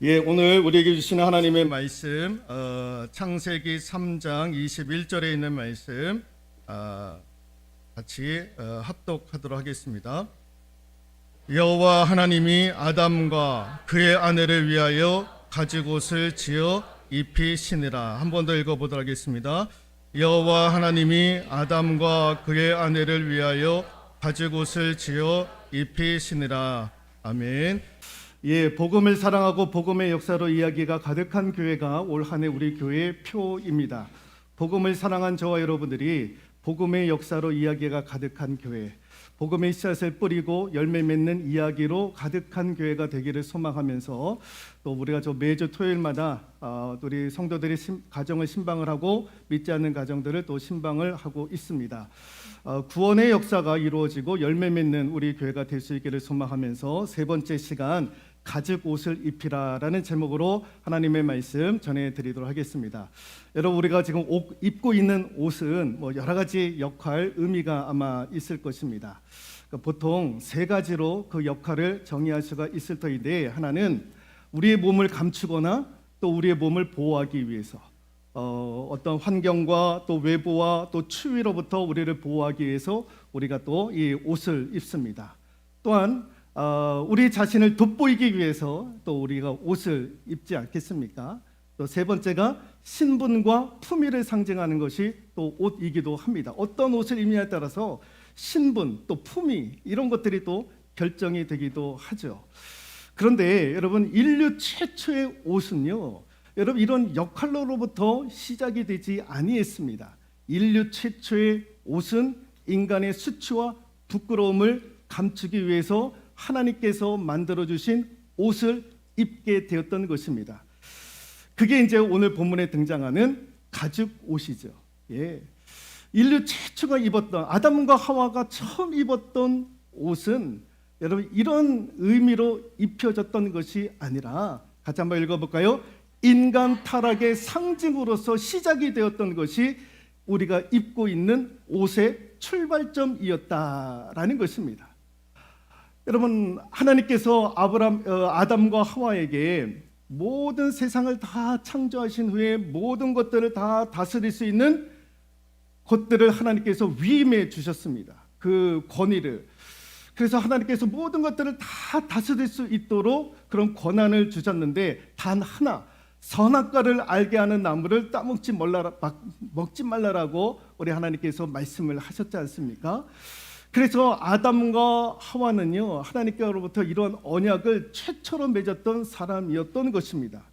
오늘 우리에게 주시는 하나님의 말씀 창세기 3장 21절에 있는 말씀 같이 합독하도록 하겠습니다. 여호와 하나님이 아담과 그의 아내를 위하여 가죽옷을 지어 입히시니라. 한 번 더 읽어보도록 하겠습니다. 여호와 하나님이 아담과 그의 아내를 위하여 가죽옷을 지어 입히시니라. 아멘. 복음을 사랑하고 복음의 역사로 이야기가 가득한 교회가 올 한 해 우리 교회의 표입니다. 복음을 사랑한 저와 여러분들이 복음의 역사로 이야기가 가득한 교회, 복음의 씨앗을 뿌리고 열매 맺는 이야기로 가득한 교회가 되기를 소망하면서 또 우리가 매주 토요일마다 우리 성도들이 가정을 신방을 하고 믿지 않는 가정들을 또 신방을 하고 있습니다. 구원의 역사가 이루어지고 열매 맺는 우리 교회가 될 수 있기를 소망하면서 세 번째 시간 가죽 옷을 입히라라는 제목으로 하나님의 말씀 전해드리도록 하겠습니다. 여러분, 우리가 지금 입고 있는 옷은 여러 가지 역할, 의미가 아마 있을 것입니다. 보통 세 가지로 그 역할을 정의할 수가 있을 터인데, 하나는 우리의 몸을 감추거나 또 우리의 몸을 보호하기 위해서 어떤 환경과 또 외부와 또 추위로부터 우리를 보호하기 위해서 우리가 또 이 옷을 입습니다. 또한 우리 자신을 돋보이기 위해서 또 우리가 옷을 입지 않겠습니까? 또 세 번째가 신분과 품위를 상징하는 것이 또 옷이기도 합니다. 어떤 옷을 입느냐에 따라서 신분 또 품위 이런 것들이 또 결정이 되기도 하죠. 그런데 여러분, 인류 최초의 옷은요, 여러분, 이런 역할로부터 시작이 되지 아니했습니다. 인류 최초의 옷은 인간의 수치와 부끄러움을 감추기 위해서 하나님께서 만들어주신 옷을 입게 되었던 것입니다. 그게 이제 오늘 본문에 등장하는 가죽 옷이죠. 인류 최초가 입었던, 아담과 하와가 처음 입었던 옷은 여러분 이런 의미로 입혀졌던 것이 아니라, 같이 한번 읽어볼까요? 인간 타락의 상징으로서 시작이 되었던 것이 우리가 입고 있는 옷의 출발점이었다라는 것입니다. 여러분, 하나님께서 아담과 하와에게 모든 세상을 다 창조하신 후에 모든 것들을 다 다스릴 수 있는 것들을 하나님께서 위임해 주셨습니다. 그 권위를. 그래서 하나님께서 모든 것들을 다 다스릴 수 있도록 그런 권한을 주셨는데, 단 하나, 선악과를 알게 하는 나무를 따먹지 먹지 말라라고 우리 하나님께서 말씀을 하셨지 않습니까? 그래서 아담과 하와는요, 하나님께로부터 이런 언약을 최초로 맺었던 사람이었던 것입니다.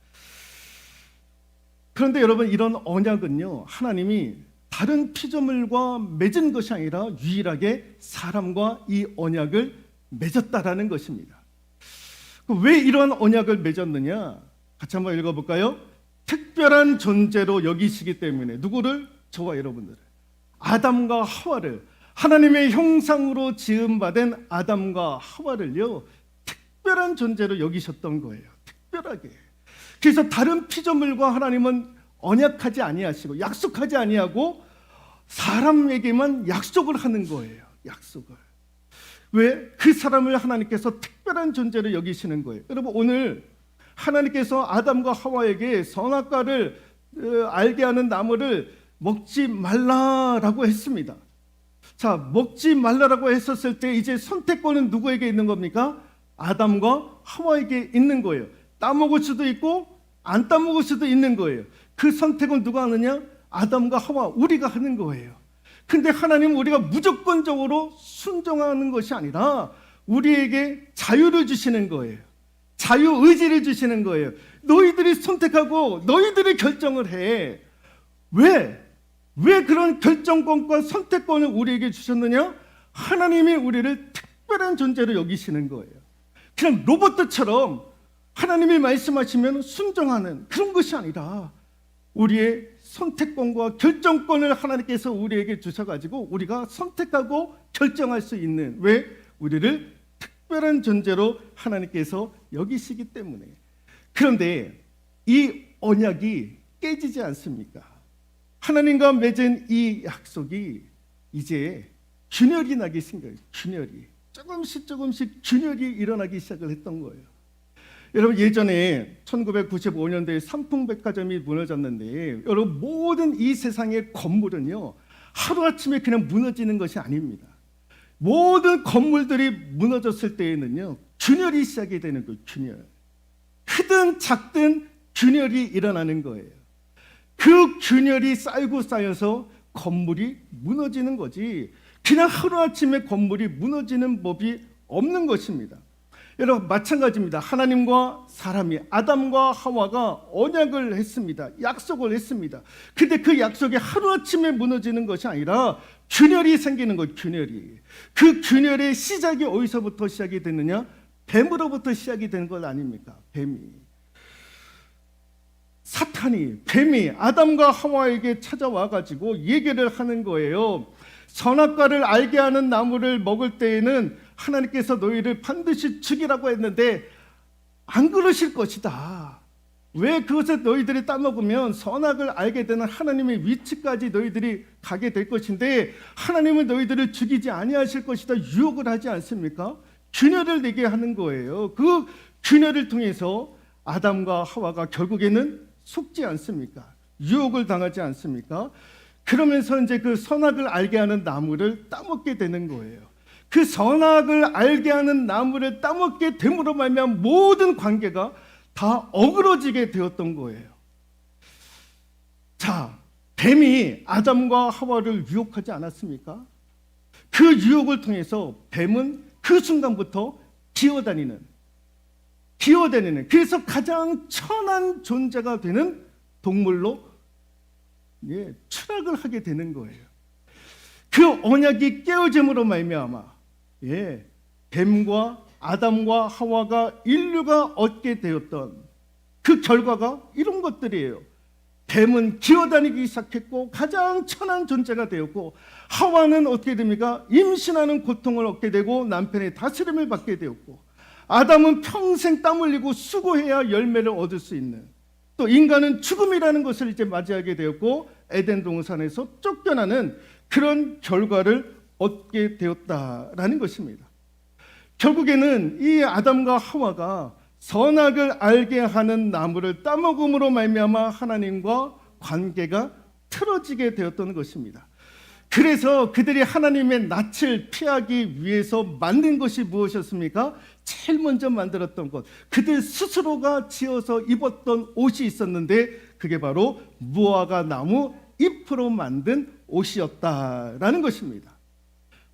그런데 여러분, 이런 언약은요, 하나님이 다른 피조물과 맺은 것이 아니라 유일하게 사람과 이 언약을 맺었다라는 것입니다. 왜 이런 언약을 맺었느냐? 같이 한번 읽어볼까요? 특별한 존재로 여기시기 때문에. 누구를? 저와 여러분들을. 아담과 하와를, 하나님의 형상으로 지음받은 아담과 하와를요, 특별한 존재로 여기셨던 거예요. 특별하게. 그래서 다른 피조물과 하나님은 언약하지 아니하시고 약속하지 아니하고 사람에게만 약속을 하는 거예요. 약속을. 왜? 그 사람을 하나님께서 특별한 존재로 여기시는 거예요. 여러분, 오늘 하나님께서 아담과 하와에게 선악과를 알게 하는 나무를 먹지 말라라고 했습니다. 자, 먹지 말라라고 했었을 때 이제 선택권은 누구에게 있는 겁니까? 아담과 하와에게 있는 거예요. 따먹을 수도 있고 안 따먹을 수도 있는 거예요. 그 선택은 누가 하느냐? 아담과 하와, 우리가 하는 거예요. 근데 하나님은 우리가 무조건적으로 순종하는 것이 아니라 우리에게 자유를 주시는 거예요. 자유의지를 주시는 거예요. 너희들이 선택하고 너희들이 결정을 해. 왜 그런 결정권과 선택권을 우리에게 주셨느냐? 하나님이 우리를 특별한 존재로 여기시는 거예요. 그냥 로봇처럼 하나님이 말씀하시면 순종하는 그런 것이 아니라 우리의 선택권과 결정권을 하나님께서 우리에게 주셔가지고 우리가 선택하고 결정할 수 있는, 왜? 우리를 특별한 존재로 하나님께서 여기시기 때문에. 그런데 이 언약이 깨지지 않습니까? 하나님과 맺은 이 약속이 이제 균열이 나기 시작한 거예요. 균열이. 조금씩 균열이 일어나기 시작을 했던 거예요. 여러분, 예전에 1995년도에 삼풍백화점이 무너졌는데, 여러분, 모든 이 세상의 건물은요, 하루아침에 그냥 무너지는 것이 아닙니다. 모든 건물들이 무너졌을 때에는요, 균열이 시작이 되는 거예요. 균열. 크든 작든 균열이 일어나는 거예요. 그 균열이 쌓이고 쌓여서 건물이 무너지는 거지, 그냥 하루아침에 건물이 무너지는 법이 없는 것입니다. 여러분, 마찬가지입니다. 하나님과 사람이, 아담과 하와가 언약을 했습니다. 약속을 했습니다. 근데 그 약속이 하루아침에 무너지는 것이 아니라 균열이 생기는 것, 균열이. 그 균열의 시작이 어디서부터 시작이 되느냐? 뱀으로부터 시작이 되는 것 아닙니까? 뱀이. 사탄이, 뱀이 아담과 하와에게 찾아와 가지고 얘기를 하는 거예요. 선악과를 알게 하는 나무를 먹을 때에는 하나님께서 너희를 반드시 죽이라고 했는데 안 그러실 것이다. 왜 그것을 너희들이 따먹으면 선악을 알게 되는 하나님의 위치까지 너희들이 가게 될 것인데 하나님은 너희들을 죽이지 아니하실 것이다. 유혹을 하지 않습니까? 균열을 내게 하는 거예요. 그 균열을 통해서 아담과 하와가 결국에는 속지 않습니까? 유혹을 당하지 않습니까? 그러면서 이제 그 선악을 알게 하는 나무를 따먹게 되는 거예요. 그 선악을 알게 하는 나무를 따먹게 됨으로 말미암아 모든 관계가 다 어그러지게 되었던 거예요. 자, 뱀이 아담과 하와를 유혹하지 않았습니까? 그 유혹을 통해서 뱀은 그 순간부터 기어다니는, 그래서 가장 천한 존재가 되는 동물로 추락을 하게 되는 거예요. 그 언약이 깨어짐으로 말미암아 뱀과 아담과 하와가 인류가 얻게 되었던 그 결과가 이런 것들이에요. 뱀은 기어다니기 시작했고 가장 천한 존재가 되었고, 하와는 어떻게 됩니까? 임신하는 고통을 얻게 되고 남편의 다스림을 받게 되었고, 아담은 평생 땀 흘리고 수고해야 열매를 얻을 수 있는, 또 인간은 죽음이라는 것을 이제 맞이하게 되었고 에덴 동산에서 쫓겨나는 그런 결과를 얻게 되었다라는 것입니다. 결국에는 이 아담과 하와가 선악을 알게 하는 나무를 따먹음으로 말미암아 하나님과 관계가 틀어지게 되었던 것입니다. 그래서 그들이 하나님의 낯을 피하기 위해서 만든 것이 무엇이었습니까? 제일 먼저 만들었던 것, 그들 스스로가 지어서 입었던 옷이 있었는데 그게 바로 무화과 나무 잎으로 만든 옷이었다라는 것입니다.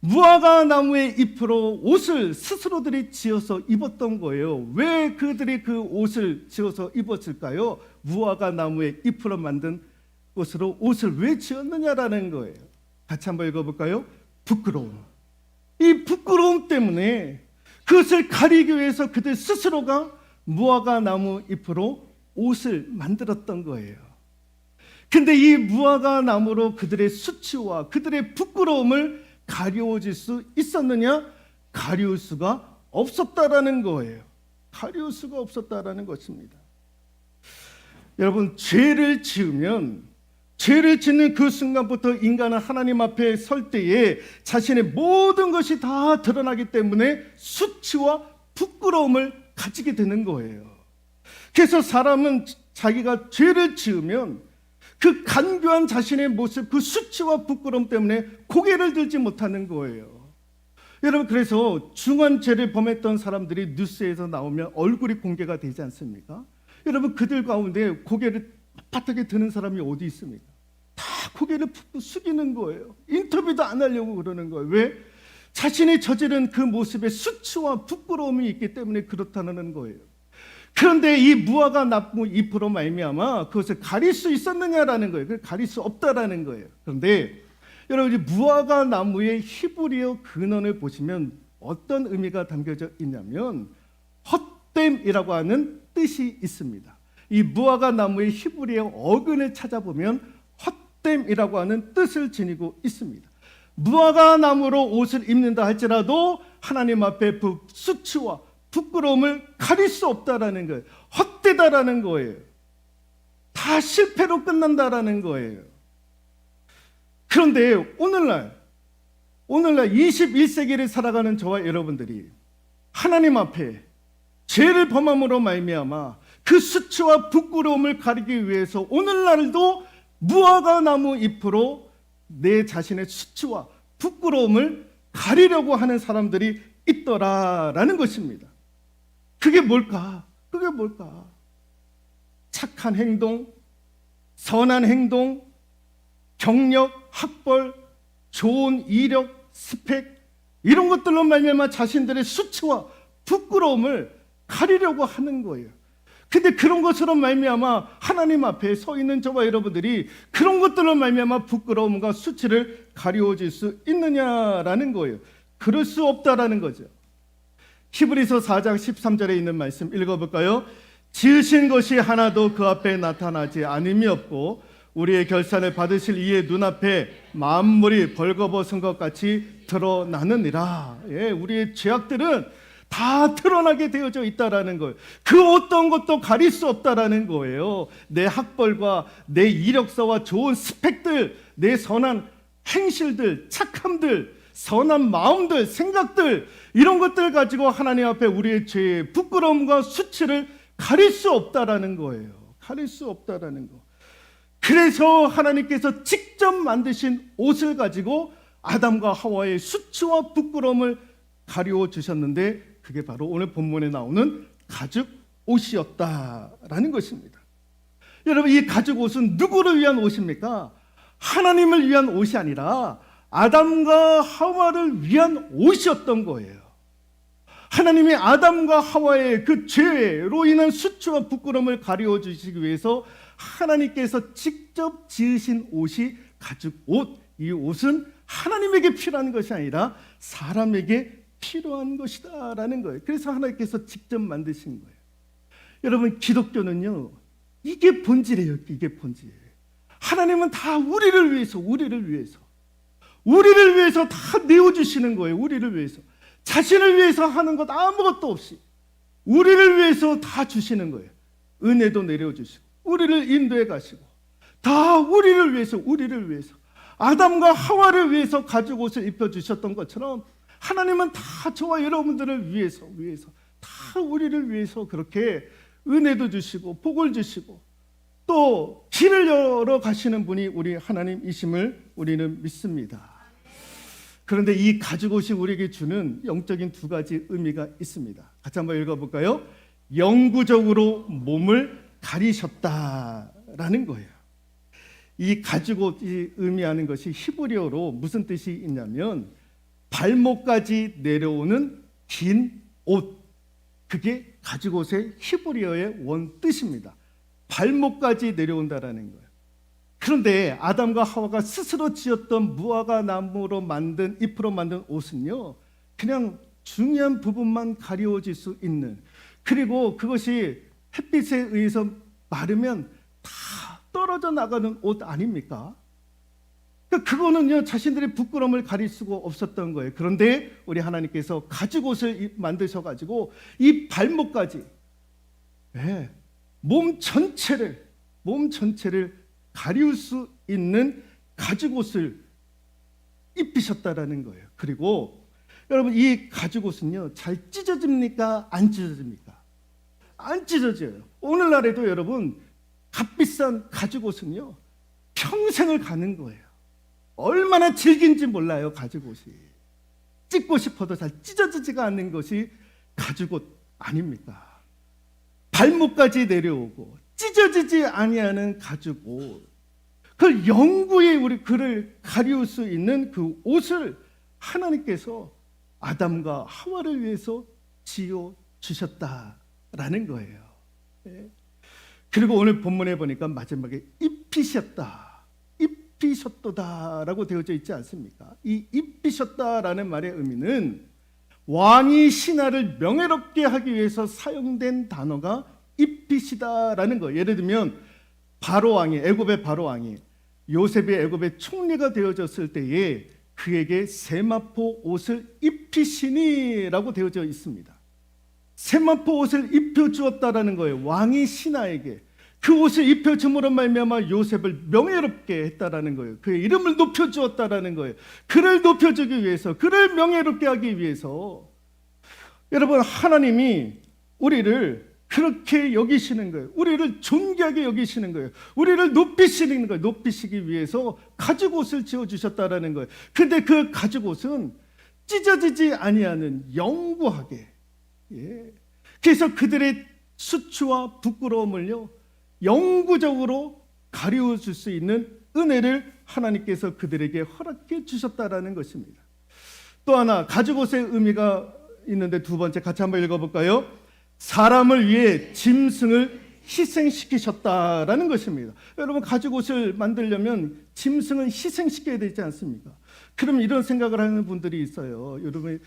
무화과 나무의 잎으로 옷을 스스로들이 지어서 입었던 거예요. 왜 그들이 그 옷을 지어서 입었을까요? 무화과 나무의 잎으로 만든 것으로 옷을 왜 지었느냐라는 거예요. 같이 한번 읽어볼까요? 부끄러움. 이 부끄러움 때문에 그것을 가리기 위해서 그들 스스로가 무화과 나무 잎으로 옷을 만들었던 거예요. 근데 이 무화과 나무로 그들의 수치와 그들의 부끄러움을 가려워질 수 있었느냐? 가려울 수가 없었다라는 거예요. 가려울 수가 없었다라는 것입니다. 여러분, 죄를 지으면, 죄를 짓는 그 순간부터 인간은 하나님 앞에 설 때에 자신의 모든 것이 다 드러나기 때문에 수치와 부끄러움을 가지게 되는 거예요. 그래서 사람은 자기가 죄를 지으면 그 간교한 자신의 모습, 그 수치와 부끄러움 때문에 고개를 들지 못하는 거예요. 여러분, 그래서 중한 죄를 범했던 사람들이 뉴스에서 나오면 얼굴이 공개가 되지 않습니까? 여러분, 그들 가운데 고개를 빳빳하게 드는 사람이 어디 있습니까? 다 고개를 푹 숙이는 거예요. 인터뷰도 안 하려고 그러는 거예요. 왜? 자신이 저지른 그 모습에 수치와 부끄러움이 있기 때문에 그렇다는 거예요. 그런데 이 무화과 나무 잎으로 말미암아 그것을 가릴 수 있었느냐라는 거예요. 그걸 가릴 수 없다라는 거예요. 그런데 여러분, 이 무화과 나무의 히브리어 근원을 보시면 어떤 의미가 담겨져 있냐면 헛됨이라고 하는 뜻이 있습니다. 이 무화과 나무의 히브리어 어근을 찾아보면 헛됨이라고 하는 뜻을 지니고 있습니다. 무화과 나무로 옷을 입는다 할지라도 하나님 앞에 수치와 부끄러움을 가릴 수 없다라는 거예요. 헛되다라는 거예요. 다 실패로 끝난다라는 거예요. 그런데 오늘날 21세기를 살아가는 저와 여러분들이 하나님 앞에 죄를 범함으로 말미암아 그 수치와 부끄러움을 가리기 위해서 오늘날도 무화과 나무 잎으로 내 자신의 수치와 부끄러움을 가리려고 하는 사람들이 있더라라는 것입니다. 그게 뭘까? 그게 뭘까? 착한 행동, 선한 행동, 경력, 학벌, 좋은 이력, 스펙 이런 것들로 말미암아 자신들의 수치와 부끄러움을 가리려고 하는 거예요. 근데 그런 것으로 말미암아 하나님 앞에 서 있는 저와 여러분들이 그런 것들로 말미암아 부끄러움과 수치를 가리워질 수 있느냐라는 거예요. 그럴 수 없다라는 거죠. 히브리서 4장 13절에 있는 말씀 읽어볼까요? 지으신 것이 하나도 그 앞에 나타나지 않음이 없고 우리의 결산을 받으실 이의 눈앞에 만물이 벌거벗은 것 같이 드러나느니라. 예, 우리의 죄악들은 다 드러나게 되어져 있다라는 거예요. 그 어떤 것도 가릴 수 없다라는 거예요. 내 학벌과 내 이력서와 좋은 스펙들, 내 선한 행실들, 착함들, 선한 마음들, 생각들 이런 것들 가지고 하나님 앞에 우리의 죄의 부끄러움과 수치를 가릴 수 없다라는 거예요. 가릴 수 없다라는 거. 그래서 하나님께서 직접 만드신 옷을 가지고 아담과 하와의 수치와 부끄러움을 가리워 주셨는데 그게 바로 오늘 본문에 나오는 가죽 옷이었다라는 것입니다. 여러분, 이 가죽 옷은 누구를 위한 옷입니까? 하나님을 위한 옷이 아니라 아담과 하와를 위한 옷이었던 거예요. 하나님이 아담과 하와의 그 죄로 인한 수치와 부끄러움을 가리워 주시기 위해서 하나님께서 직접 지으신 옷이 가죽 옷. 이 옷은 하나님에게 필요한 것이 아니라 사람에게 필요한 것이다라는 거예요. 그래서 하나님께서 직접 만드신 거예요. 여러분, 기독교는요, 이게 본질이에요. 이게 본질이에요. 하나님은 다 우리를 위해서 다 내어주시는 거예요. 우리를 위해서. 자신을 위해서 하는 것 아무것도 없이 우리를 위해서 다 주시는 거예요. 은혜도 내려주시고 우리를 인도해 가시고 다 우리를 위해서 아담과 하와를 위해서 가죽 옷을 입혀주셨던 것처럼 하나님은 다 저와 여러분들을 위해서 다 우리를 위해서 그렇게 은혜도 주시고 복을 주시고 또 길을 열어 가시는 분이 우리 하나님이심을 우리는 믿습니다. 그런데 이 가죽 옷이 우리에게 주는 영적인 두 가지 의미가 있습니다. 같이 한번 읽어볼까요? 영구적으로 몸을 가리셨다라는 거예요. 이 가죽 옷이 의미하는 것이 히브리어로 무슨 뜻이 있냐면 발목까지 내려오는 긴 옷. 그게 가죽 옷의 히브리어의 원 뜻입니다. 발목까지 내려온다라는 거예요. 그런데 아담과 하와가 스스로 지었던 무화과 나무로 만든 잎으로 만든 옷은요, 그냥 중요한 부분만 가리워질 수 있는, 그리고 그것이 햇빛에 의해서 마르면 다 떨어져 나가는 옷 아닙니까? 그거는요, 자신들의 부끄러움을 가릴 수가 없었던 거예요. 그런데 우리 하나님께서 가죽 옷을 만드셔가지고 이 발목까지, 몸 전체를 가리울 수 있는 가죽 옷을 입히셨다라는 거예요. 그리고 여러분, 이 가죽 옷은요, 잘 찢어집니까? 안 찢어집니까? 안 찢어져요. 오늘날에도 여러분, 값비싼 가죽 옷은요, 평생을 가는 거예요. 얼마나 질긴지 몰라요, 가죽 옷이. 찢고 싶어도 잘 찢어지지가 않는 것이 가죽 옷 아닙니까? 발목까지 내려오고 찢어지지 아니하는 가죽 옷. 그 영구히 우리 그를 가리울 수 있는 그 옷을 하나님께서 아담과 하와를 위해서 지어 주셨다라는 거예요. 그리고 오늘 본문에 보니까 마지막에 입히셨도다라고 되어져 있지 않습니까? 이 입히셨다라는 말의 의미는 왕이 신하를 명예롭게 하기 위해서 사용된 단어가 입히시다라는 거예요. 예를 들면 애굽의 바로 왕이 요셉이 애굽의 총리가 되어졌을 때에 그에게 세마포 옷을 입히시니라고 되어져 있습니다. 세마포 옷을 입혀주었다라는 거예요. 왕이 신하에게 그 옷을 입혀줌으로 말미암아 요셉을 명예롭게 했다라는 거예요. 그의 이름을 높여주었다라는 거예요. 그를 높여주기 위해서, 그를 명예롭게 하기 위해서. 여러분, 하나님이 우리를 그렇게 여기시는 거예요. 우리를 존귀하게 여기시는 거예요. 우리를 높이시는 거예요. 높이시기 위해서 가죽옷을 지어주셨다라는 거예요. 근데 그 가죽옷은 찢어지지 아니하는 영구하게. 예. 그래서 그들의 수치와 부끄러움을요, 영구적으로 가리워줄 수 있는 은혜를 하나님께서 그들에게 허락해 주셨다라는 것입니다. 또 하나 가죽옷의 의미가 있는데 두 번째 같이 한번 읽어볼까요? 사람을 위해 짐승을 희생시키셨다라는 것입니다. 여러분, 가죽옷을 만들려면 짐승은 희생시켜야 되지 않습니까? 그럼 이런 생각을 하는 분들이 있어요. 여러분,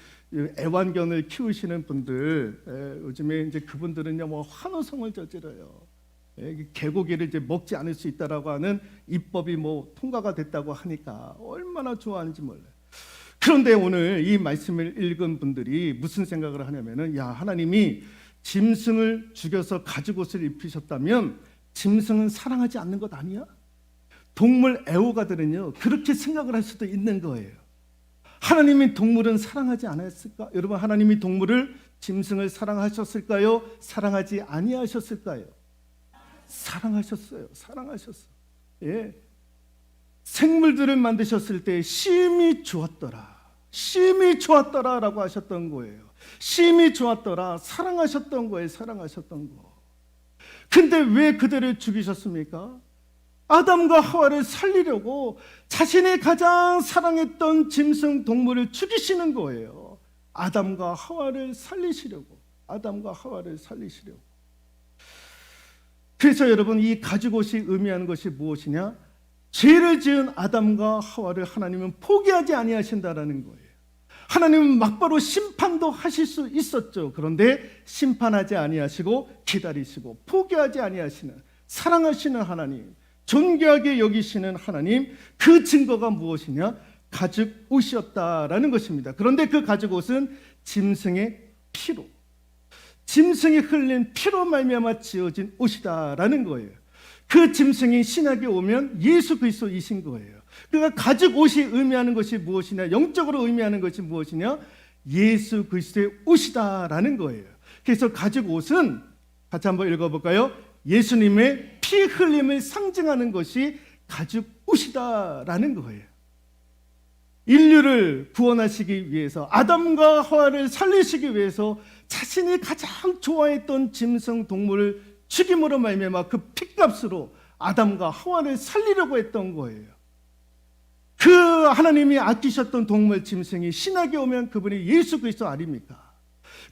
애완견을 키우시는 분들, 요즘에 이제 그분들은요, 뭐 환호성을 저질러요. 개고기를 이제 먹지 않을 수 있다라고 하는 입법이 뭐 통과가 됐다고 하니까 얼마나 좋아하는지 몰라요. 그런데 오늘 이 말씀을 읽은 분들이 무슨 생각을 하냐면은, 야, 하나님이 짐승을 죽여서 가죽옷을 입히셨다면 짐승은 사랑하지 않는 것 아니야? 동물 애호가들은요, 그렇게 생각을 할 수도 있는 거예요. 하나님이 동물은 사랑하지 않았을까? 여러분, 하나님이 동물을, 짐승을 사랑하셨을까요? 사랑하지 아니하셨을까요? 사랑하셨어요. 사랑하셨어. 예. 생물들을 만드셨을 때 심히 좋았더라. 심히 좋았더라라고 하셨던 거예요. 심히 좋았더라. 사랑하셨던 거예요. 사랑하셨던 거. 근데 왜 그들을 죽이셨습니까? 아담과 하와를 살리려고 자신이 가장 사랑했던 짐승 동물을 죽이시는 거예요. 아담과 하와를 살리시려고. 아담과 하와를 살리시려고. 그래서 여러분, 이 가죽옷이 의미하는 것이 무엇이냐? 죄를 지은 아담과 하와를 하나님은 포기하지 아니하신다라는 거예요. 하나님은 막바로 심판도 하실 수 있었죠. 그런데 심판하지 아니하시고 기다리시고 포기하지 아니하시는, 사랑하시는 하나님, 존귀하게 여기시는 하나님, 그 증거가 무엇이냐? 가죽옷이었다라는 것입니다. 그런데 그 가죽옷은 짐승의 피로, 짐승이 흘린 피로 말미암아 지어진 옷이다라는 거예요. 그 짐승이 신약에 오면 예수 그리스도이신 거예요. 그러니까 가죽옷이 의미하는 것이 무엇이냐? 영적으로 의미하는 것이 무엇이냐? 예수 그리스도의 옷이다라는 거예요. 그래서 가죽옷은 같이 한번 읽어볼까요? 예수님의 피 흘림을 상징하는 것이 가죽옷이다라는 거예요. 인류를 구원하시기 위해서, 아담과 하와를 살리시기 위해서 자신이 가장 좋아했던 짐승 동물을 죽임으로 말미암아 그 핏값으로 아담과 하와를 살리려고 했던 거예요. 그 하나님이 아끼셨던 동물 짐승이 신약에 오면 그분이 예수 그리스도 아닙니까?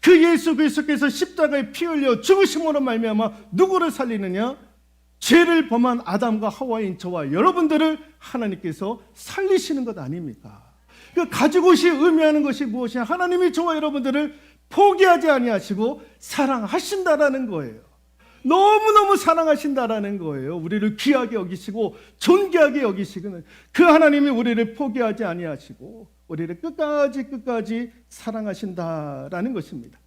그 예수 그리스도께서 십자가에 피 흘려 죽으심으로 말미암아 누구를 살리느냐? 죄를 범한 아담과 하와인 저와 여러분들을 하나님께서 살리시는 것 아닙니까? 그 가죽옷이 의미하는 것이 무엇이냐? 하나님이 저와 여러분들을 포기하지 아니하시고 사랑하신다라는 거예요. 너무너무 사랑하신다라는 거예요. 우리를 귀하게 여기시고 존귀하게 여기시는 그 하나님이 우리를 포기하지 아니하시고 우리를 끝까지 사랑하신다라는 것입니다.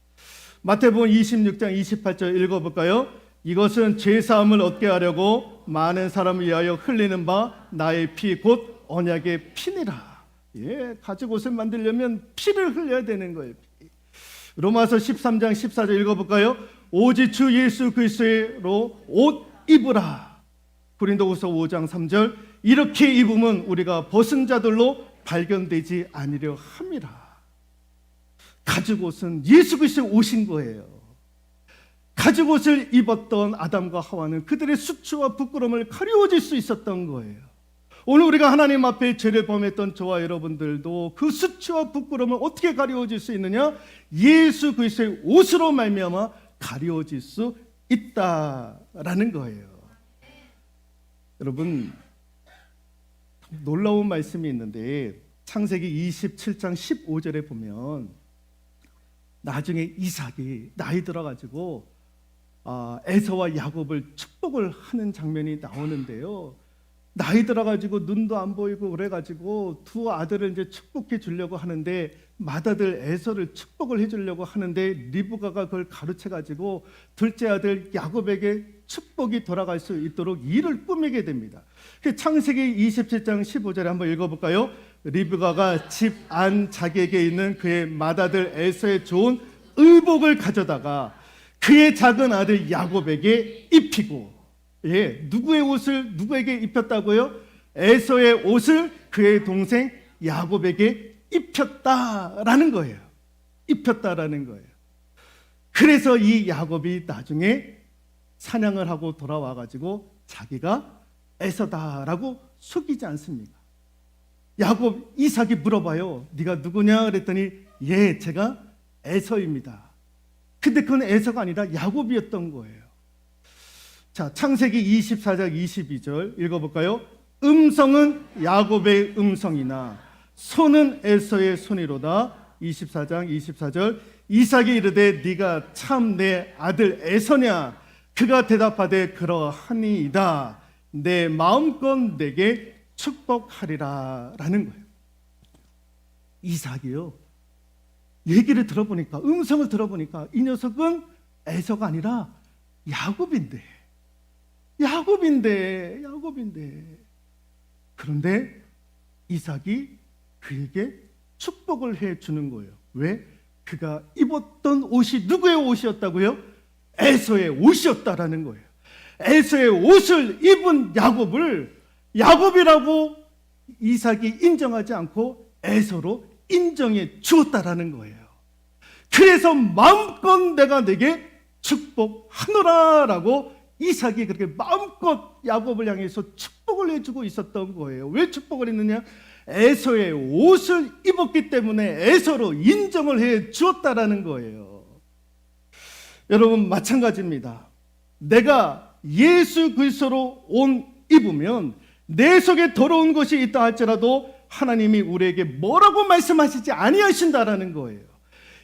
마태복음 26장 28절 읽어볼까요? 이것은 죄사함을 얻게 하려고 많은 사람을 위하여 흘리는 바 나의 피 곧 언약의 피니라. 예, 가죽옷을 만들려면 피를 흘려야 되는 거예요. 로마서 13장 14절 읽어볼까요? 오직 주 예수 그리스도로 옷 입으라. 고린도후서 5장 3절 이렇게 입으면 우리가 벗은 자들로 발견되지 아니려 함이라. 가죽옷은 예수 그리스도의 옷인 거예요. 가죽옷을 입었던 아담과 하와는 그들의 수치와 부끄러움을 가려워질 수 있었던 거예요. 오늘 우리가 하나님 앞에 죄를 범했던 저와 여러분들도 그 수치와 부끄러움을 어떻게 가려워질 수 있느냐? 예수 그리스도의 옷으로 말미암아 가려워질 수 있다라는 거예요. 여러분, 놀라운 말씀이 있는데 창세기 27장 15절에 보면 나중에 이삭이 나이 들어가지고 에서와 야곱을 축복을 하는 장면이 나오는데요. 나이 들어가지고 눈도 안 보이고 그래가지고 두 아들을 이제 축복해 주려고 하는데 맏아들 에서를 축복을 해주려고 하는데 리브가가 그걸 가르쳐가지고 둘째 아들 야곱에게 축복이 돌아갈 수 있도록 일을 꾸미게 됩니다. 창세기 27장 15절에 한번 읽어볼까요? 리브가가 집 안 자기에게 있는 그의 맏아들 에서의 좋은 의복을 가져다가 그의 작은 아들 야곱에게 입히고, 누구의 옷을 누구에게 입혔다고요? 에서의 옷을 그의 동생 야곱에게 입혔다라는 거예요. 입혔다라는 거예요. 그래서 이 야곱이 나중에 사냥을 하고 돌아와 가지고 자기가 에서다라고 속이지 않습니까? 야곱 이삭이 물어봐요. 네가 누구냐 그랬더니 제가 에서입니다. 근데 그건 에서가 아니라 야곱이었던 거예요. 자, 창세기 24장 22절 읽어볼까요? 음성은 야곱의 음성이나 손은 에서의 손이로다. 24장 24절 이삭이 이르되 네가 참 내 아들 에서냐? 그가 대답하되 그러하니이다. 내 마음껏 내게 축복하리라 라는 거예요. 이삭이요, 얘기를 들어보니까, 음성을 들어보니까 이 녀석은 에서가 아니라 야곱인데. 그런데 이삭이 그에게 축복을 해 주는 거예요. 왜? 그가 입었던 옷이 누구의 옷이었다고요? 에서의 옷이었다라는 거예요. 에서의 옷을 입은 야곱을 야곱이라고 이삭이 인정하지 않고 에서로 인정해 주었다라는 거예요. 그래서 마음껏 내가 내게 축복하노라라고 이삭이 그렇게 마음껏 야곱을 향해서 축복을 해주고 있었던 거예요. 왜 축복을 했느냐? 에서의 옷을 입었기 때문에 에서로 인정을 해 주었다라는 거예요. 여러분, 마찬가지입니다. 내가 예수 그리스도로 옷 입으면 내 속에 더러운 것이 있다 할지라도 하나님이 우리에게 뭐라고 말씀하시지 아니하신다라는 거예요.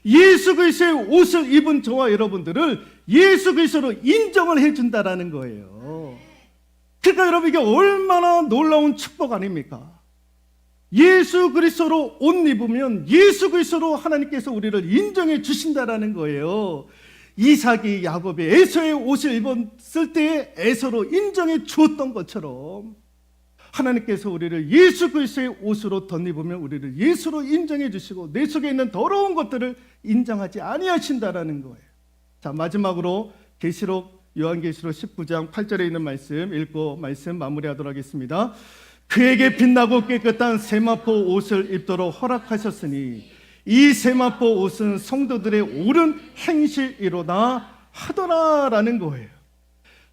예수 그리스도의 옷을 입은 저와 여러분들을 예수 그리스도로 인정을 해준다라는 거예요. 그러니까 여러분, 이게 얼마나 놀라운 축복 아닙니까? 예수 그리스도로 옷 입으면 예수 그리스도로 하나님께서 우리를 인정해 주신다라는 거예요. 이삭이 야곱이 에서의 옷을 입었을 때에 에서로 인정해 주었던 것처럼 하나님께서 우리를 예수 그리스도의 옷으로 덧입으면 우리를 예수로 인정해 주시고 내 속에 있는 더러운 것들을 인정하지 아니하신다라는 거예요. 자, 마지막으로 요한계시록 19장 8절에 있는 말씀 읽고 말씀 마무리하도록 하겠습니다. 그에게 빛나고 깨끗한 세마포 옷을 입도록 허락하셨으니 이 세마포 옷은 성도들의 옳은 행실이로다 하더라라는 거예요.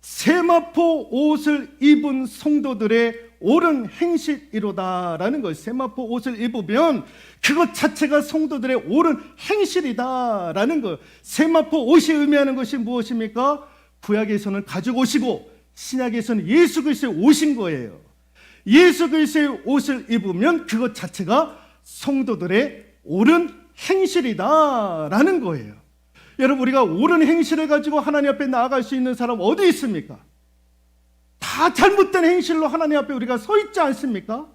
세마포 옷을 입은 성도들의 옳은 행실이로다라는 거예요. 세마포 옷을 입으면 그것 자체가 성도들의 옳은 행실이다라는 거예요. 세마포 옷이 의미하는 것이 무엇입니까? 구약에서는 가죽 옷이고 신약에서는 예수 그리스도의 옷인 거예요. 예수 그리스도의 옷을 입으면 그것 자체가 성도들의 옳은 행실이다라는 거예요. 여러분, 우리가 옳은 행실을 가지고 하나님 앞에 나아갈 수 있는 사람 어디 있습니까? 다 잘못된 행실로 하나님 앞에 우리가 서 있지 않습니까?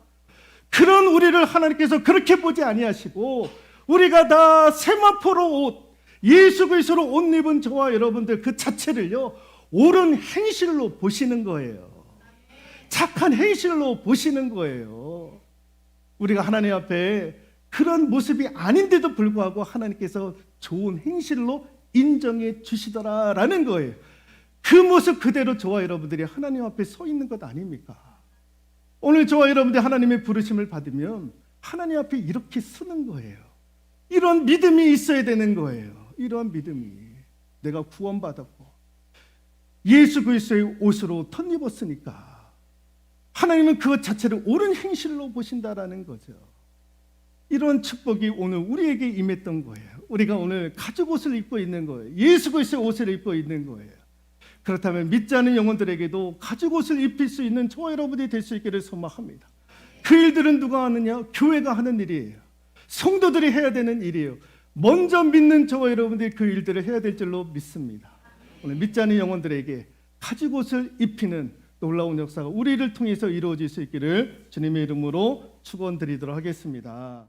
그런 우리를 하나님께서 그렇게 보지 아니하시고 우리가 다 세마포로 옷, 예수 그리스도로 옷 입은 저와 여러분들 그 자체를요 옳은 행실로 보시는 거예요. 착한 행실로 보시는 거예요. 우리가 하나님 앞에 그런 모습이 아닌데도 불구하고 하나님께서 좋은 행실로 인정해 주시더라라는 거예요. 그 모습 그대로 저와 여러분들이 하나님 앞에 서 있는 것 아닙니까? 오늘 저와 여러분들이 하나님의 부르심을 받으면 하나님 앞에 이렇게 서는 거예요. 이런 믿음이 있어야 되는 거예요. 이런 믿음이. 내가 구원받았고 예수 그리스도의 옷으로 덧입었으니까 하나님은 그것 자체를 옳은 행실로 보신다라는 거죠. 이런 축복이 오늘 우리에게 임했던 거예요. 우리가 오늘 가죽 옷을 입고 있는 거예요. 예수 그리스도의 옷을 입고 있는 거예요. 그렇다면 믿지 않는 영혼들에게도 가죽 옷을 입힐 수 있는 저와 여러분이 될 수 있기를 소망합니다. 그 일들은 누가 하느냐? 교회가 하는 일이에요. 성도들이 해야 되는 일이에요. 먼저 믿는 저와 여러분들이 그 일들을 해야 될 줄로 믿습니다. 오늘 믿지 않는 영혼들에게 가죽 옷을 입히는 놀라운 역사가 우리를 통해서 이루어질 수 있기를 주님의 이름으로 축원드리도록 하겠습니다.